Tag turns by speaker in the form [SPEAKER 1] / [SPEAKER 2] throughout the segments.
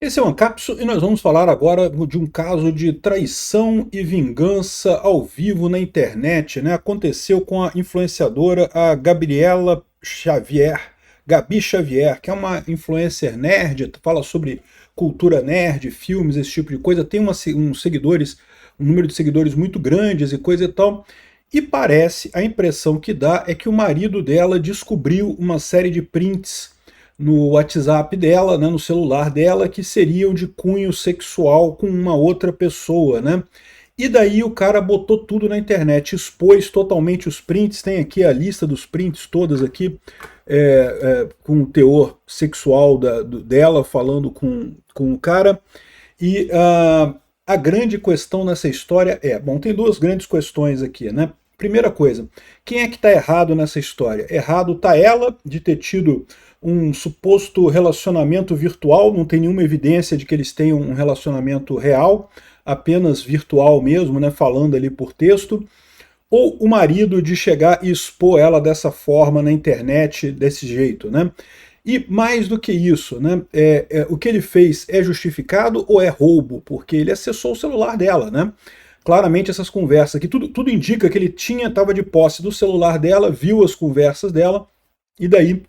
[SPEAKER 1] Esse é o Ancapso e nós vamos falar agora de um caso de traição e vingança ao vivo na internet, né? Aconteceu com a influenciadora a Gabriela Xavier, Gabi Xavier, que é uma influencer nerd, fala sobre cultura nerd, filmes, esse tipo de coisa, tem um número de seguidores muito grandes e coisa e tal. E parece, a impressão que dá é que o marido dela descobriu uma série de prints no WhatsApp dela, né, no celular dela, que seriam de cunho sexual com uma outra pessoa, né? E daí o cara botou tudo na internet, expôs totalmente os prints, tem aqui a lista dos prints todas aqui, com o teor sexual dela falando com o cara. E a grande questão nessa história bom, tem duas grandes questões aqui, né? Primeira coisa, quem é que está errado nessa história? Errado está ela de ter tido um suposto relacionamento virtual, não tem nenhuma evidência de que eles tenham um relacionamento real, apenas virtual mesmo, né, falando ali por texto, ou o marido de chegar e expor ela dessa forma na internet, desse jeito, né? E mais do que isso, né, o que ele fez é justificado ou é roubo? Porque ele acessou o celular dela, né? Claramente essas conversas aqui, tudo indica que ele estava de posse do celular dela, viu as conversas dela, e daí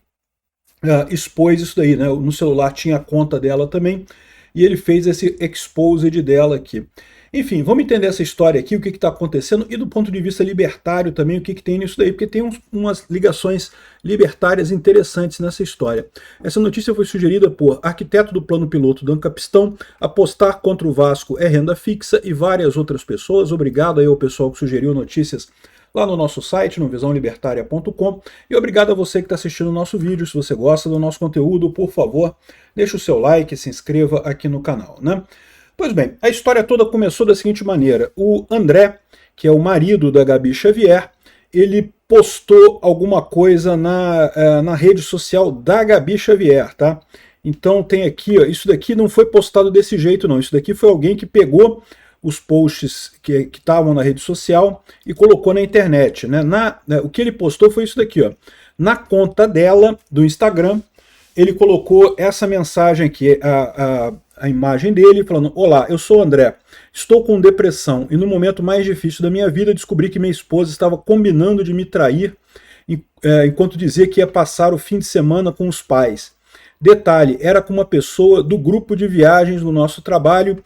[SPEAKER 1] expôs isso daí, né? No celular tinha a conta dela também, e ele fez esse exposed dela aqui. Enfim, vamos entender essa história aqui, o que está acontecendo, e do ponto de vista libertário também, o que tem nisso daí, porque tem umas ligações libertárias interessantes nessa história. Essa notícia foi sugerida por arquiteto do plano piloto Dan Capistão, apostar contra o Vasco é renda fixa e várias outras pessoas. Obrigado aí ao pessoal que sugeriu notícias lá no nosso site, no visãolibertaria.com, e obrigado a você que está assistindo o nosso vídeo. Se você gosta do nosso conteúdo, por favor, deixe o seu like e se inscreva aqui no canal, né? Pois bem, a história toda começou da seguinte maneira. O André, que é o marido da Gabi Xavier, ele postou alguma coisa na rede social da Gabi Xavier, tá? Então tem aqui, ó, isso daqui não foi postado desse jeito não, isso daqui foi alguém que pegou os posts que estavam na rede social e colocou na internet, né? O que ele postou foi isso daqui, ó. Na conta dela, do Instagram, ele colocou essa mensagem aqui, a imagem dele, falando: olá, eu sou o André, estou com depressão e no momento mais difícil da minha vida descobri que minha esposa estava combinando de me trair enquanto dizia que ia passar o fim de semana com os pais. Detalhe, era com uma pessoa do grupo de viagens no nosso trabalho,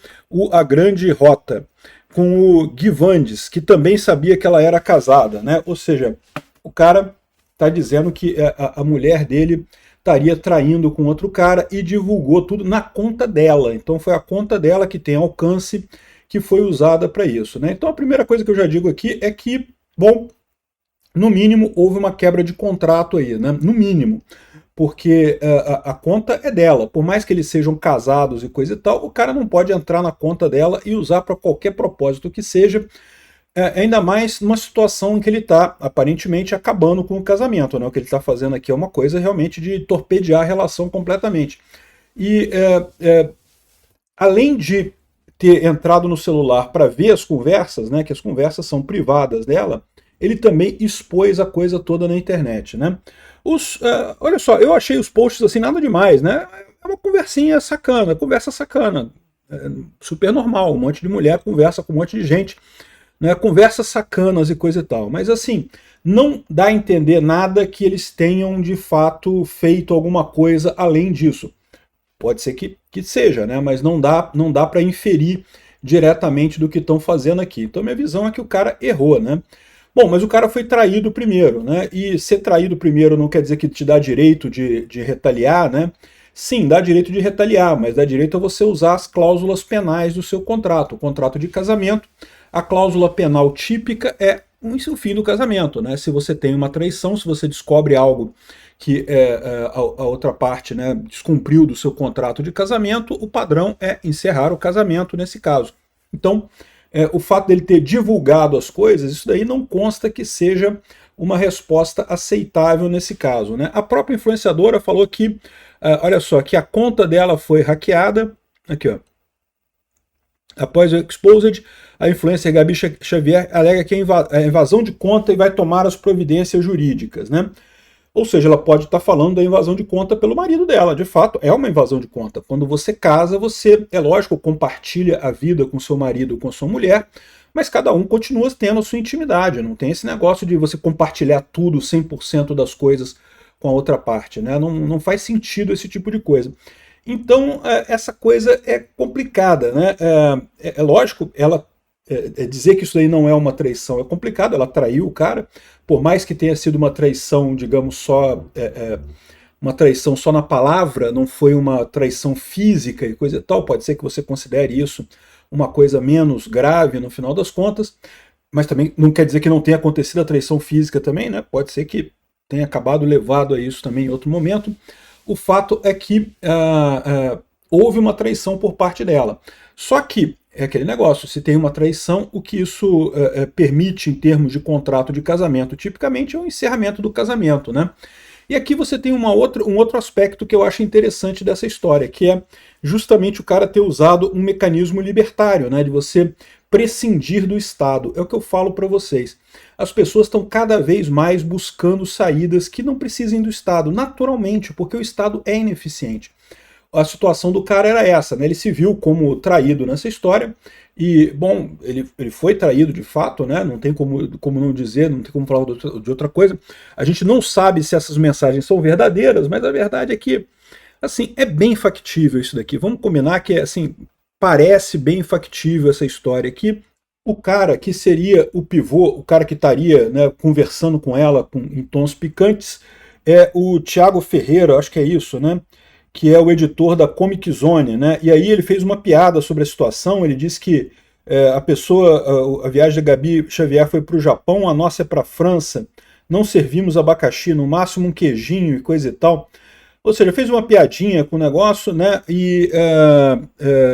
[SPEAKER 1] A Grande Rota, com o Gui Vandes, que também sabia que ela era casada, né? Ou seja, o cara está dizendo que a mulher dele estaria traindo com outro cara e divulgou tudo na conta dela. Então foi a conta dela que tem alcance que foi usada para isso, né? Então a primeira coisa que eu já digo aqui é que, bom, no mínimo houve uma quebra de contrato aí, né? No mínimo. Porque a conta é dela. Por mais que eles sejam casados e coisa e tal, o cara não pode entrar na conta dela e usar para qualquer propósito que seja, ainda mais numa situação em que ele está, aparentemente, acabando com o casamento, né? O que ele está fazendo aqui é uma coisa realmente de torpedear a relação completamente. E além de ter entrado no celular para ver as conversas, né, que as conversas são privadas dela, ele também expôs a coisa toda na internet, né? Olha só, eu achei os posts assim nada demais, né? É uma conversinha sacana, conversa sacana, super normal, um monte de mulher conversa com um monte de gente, né? Conversas sacanas e coisa e tal. Mas assim, não dá a entender nada que eles tenham de fato feito alguma coisa além disso. Pode ser que seja, né? Mas não dá para inferir diretamente do que estão fazendo aqui. Então minha visão é que o cara errou, né? Bom, mas o cara foi traído primeiro, né? E ser traído primeiro não quer dizer que te dá direito de retaliar, né? Sim, dá direito de retaliar, mas dá direito a você usar as cláusulas penais do seu contrato. O contrato de casamento, a cláusula penal típica é o fim do casamento, né? Se você tem uma traição, se você descobre algo que a outra parte, né, descumpriu do seu contrato de casamento, o padrão é encerrar o casamento nesse caso. Então, o fato dele ter divulgado as coisas, isso daí não consta que seja uma resposta aceitável nesse caso, né? A própria influenciadora falou que, olha só, que a conta dela foi hackeada, aqui ó, após o exposed, a influencer Gabi Xavier alega que é invasão de conta e vai tomar as providências jurídicas, né? Ou seja, ela pode estar falando da invasão de conta pelo marido dela. De fato, é uma invasão de conta. Quando você casa, você, é lógico, compartilha a vida com seu marido, com sua mulher, mas cada um continua tendo a sua intimidade. Não tem esse negócio de você compartilhar tudo, 100% das coisas com a outra parte, né? Não faz sentido esse tipo de coisa. Então, essa coisa é complicada, né? É lógico, ela dizer que isso aí não é uma traição é complicado, ela traiu o cara, por mais que tenha sido uma traição, digamos, só uma traição só na palavra, não foi uma traição física e coisa e tal, pode ser que você considere isso uma coisa menos grave no final das contas, mas também não quer dizer que não tenha acontecido a traição física também, né? Pode ser que tenha acabado levado a isso também em outro momento. O fato é que houve uma traição por parte dela. Só que é aquele negócio, se tem uma traição, o que isso permite em termos de contrato de casamento, tipicamente é o encerramento do casamento, né? E aqui você tem um outro aspecto que eu acho interessante dessa história, que é justamente o cara ter usado um mecanismo libertário, né, de você prescindir do Estado. É o que eu falo para vocês. As pessoas estão cada vez mais buscando saídas que não precisem do Estado, naturalmente, porque o Estado é ineficiente. A situação do cara era essa, né? Ele se viu como traído nessa história e, bom, ele foi traído de fato, né? Não tem como não dizer, não tem como falar de outra coisa. A gente não sabe se essas mensagens são verdadeiras, mas a verdade é que, assim, é bem factível isso daqui. Vamos combinar que, assim, parece bem factível essa história aqui. O cara que seria o pivô, o cara que estaria, né, conversando com ela em tons picantes, é o Thiago Ferreira, acho que é isso, né? Que é o editor da Comic Zone, né? E aí ele fez uma piada sobre a situação, ele disse que a viagem da Gabi Xavier foi para o Japão, a nossa é para a França, não servimos abacaxi, no máximo um queijinho e coisa e tal. Ou seja, fez uma piadinha com o negócio, né? E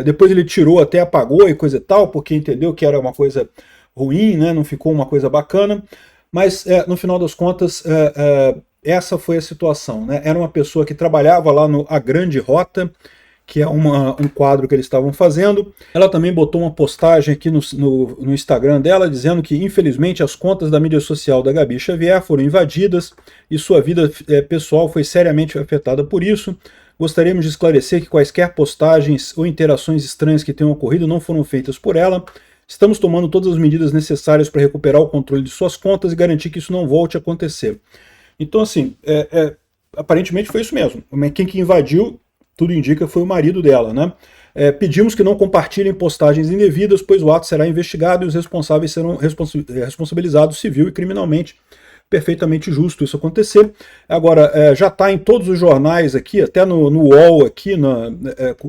[SPEAKER 1] depois ele tirou, até apagou e coisa e tal, porque entendeu que era uma coisa ruim, né? Não ficou uma coisa bacana. Mas no final das contas, essa foi a situação, né? Era uma pessoa que trabalhava lá no A Grande Rota, que é um quadro que eles estavam fazendo. Ela também botou uma postagem aqui no Instagram dela, dizendo que, infelizmente, as contas da mídia social da Gabi Xavier foram invadidas e sua vida pessoal foi seriamente afetada por isso. Gostaríamos de esclarecer que quaisquer postagens ou interações estranhas que tenham ocorrido não foram feitas por ela. Estamos tomando todas as medidas necessárias para recuperar o controle de suas contas e garantir que isso não volte a acontecer. Então, assim, aparentemente foi isso mesmo. Quem que invadiu, tudo indica, foi o marido dela, né? Pedimos que não compartilhem postagens indevidas, pois o ato será investigado e os responsáveis serão responsabilizados civil e criminalmente. Perfeitamente justo isso acontecer. Agora, já está em todos os jornais aqui, até no UOL aqui,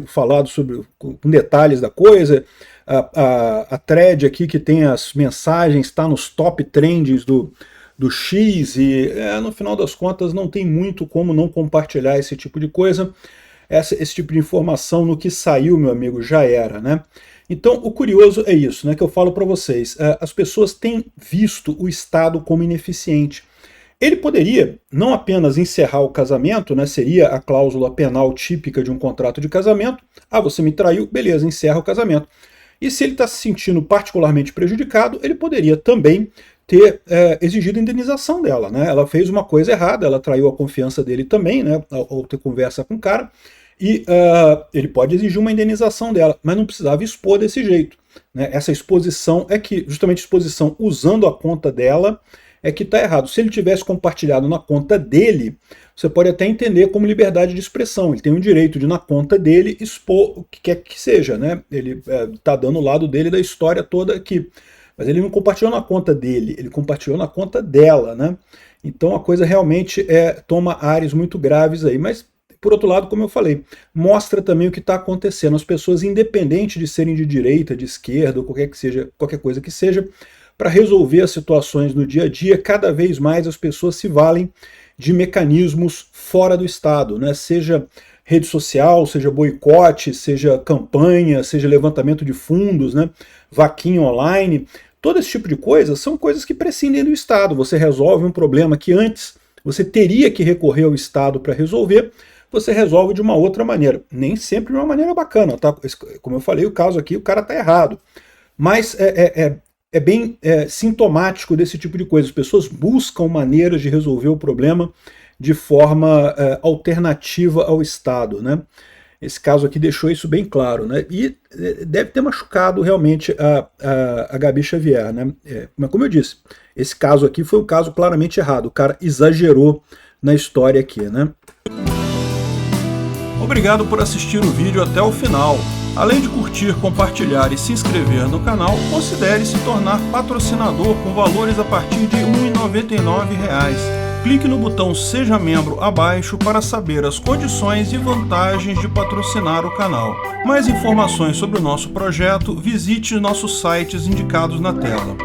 [SPEAKER 1] falado sobre com detalhes da coisa. A thread aqui que tem as mensagens, está nos top trends do X, e no final das contas não tem muito como não compartilhar esse tipo de coisa, esse tipo de informação. No que saiu, meu amigo, já era, né? Então, o curioso é isso, né, que eu falo para vocês. As pessoas têm visto o Estado como ineficiente. Ele poderia não apenas encerrar o casamento, né, seria a cláusula penal típica de um contrato de casamento. Ah, você me traiu, beleza, encerra o casamento. E se ele está se sentindo particularmente prejudicado, ele poderia também ter exigido indenização dela, né? Ela fez uma coisa errada, ela traiu a confiança dele também, né, ao ter conversa com o cara, e ele pode exigir uma indenização dela, mas não precisava expor desse jeito, né? Essa exposição é que, justamente exposição usando a conta dela, é que está errado. Se ele tivesse compartilhado na conta dele, você pode até entender como liberdade de expressão. Ele tem o direito de, na conta dele, expor o que quer que seja, né? Ele está dando o lado dele da história toda aqui. Mas ele não compartilhou na conta dele, ele compartilhou na conta dela, né? Então a coisa realmente toma áreas muito graves aí. Mas, por outro lado, como eu falei, mostra também o que está acontecendo. As pessoas, independente de serem de direita, de esquerda, ou qualquer coisa que seja, para resolver as situações no dia a dia, cada vez mais as pessoas se valem de mecanismos fora do Estado, né? Seja rede social, seja boicote, seja campanha, seja levantamento de fundos, né? Vaquinha online. Todo esse tipo de coisa são coisas que prescindem do Estado. Você resolve um problema que antes você teria que recorrer ao Estado para resolver, você resolve de uma outra maneira. Nem sempre de uma maneira bacana, tá? Como eu falei, o caso aqui, o cara está errado. Mas é bem sintomático desse tipo de coisa. As pessoas buscam maneiras de resolver o problema de forma alternativa ao Estado, né? Esse caso aqui deixou isso bem claro, né? E deve ter machucado realmente a Gabi Xavier, né? Mas como eu disse, esse caso aqui foi um caso claramente errado. O cara exagerou na história aqui, né? Obrigado por assistir o vídeo até o final. Além de curtir, compartilhar e se inscrever no canal, considere se tornar patrocinador com valores a partir de R$ 1,99. Clique no botão Seja Membro abaixo para saber as condições e vantagens de patrocinar o canal. Mais informações sobre o nosso projeto, visite nossos sites indicados na tela.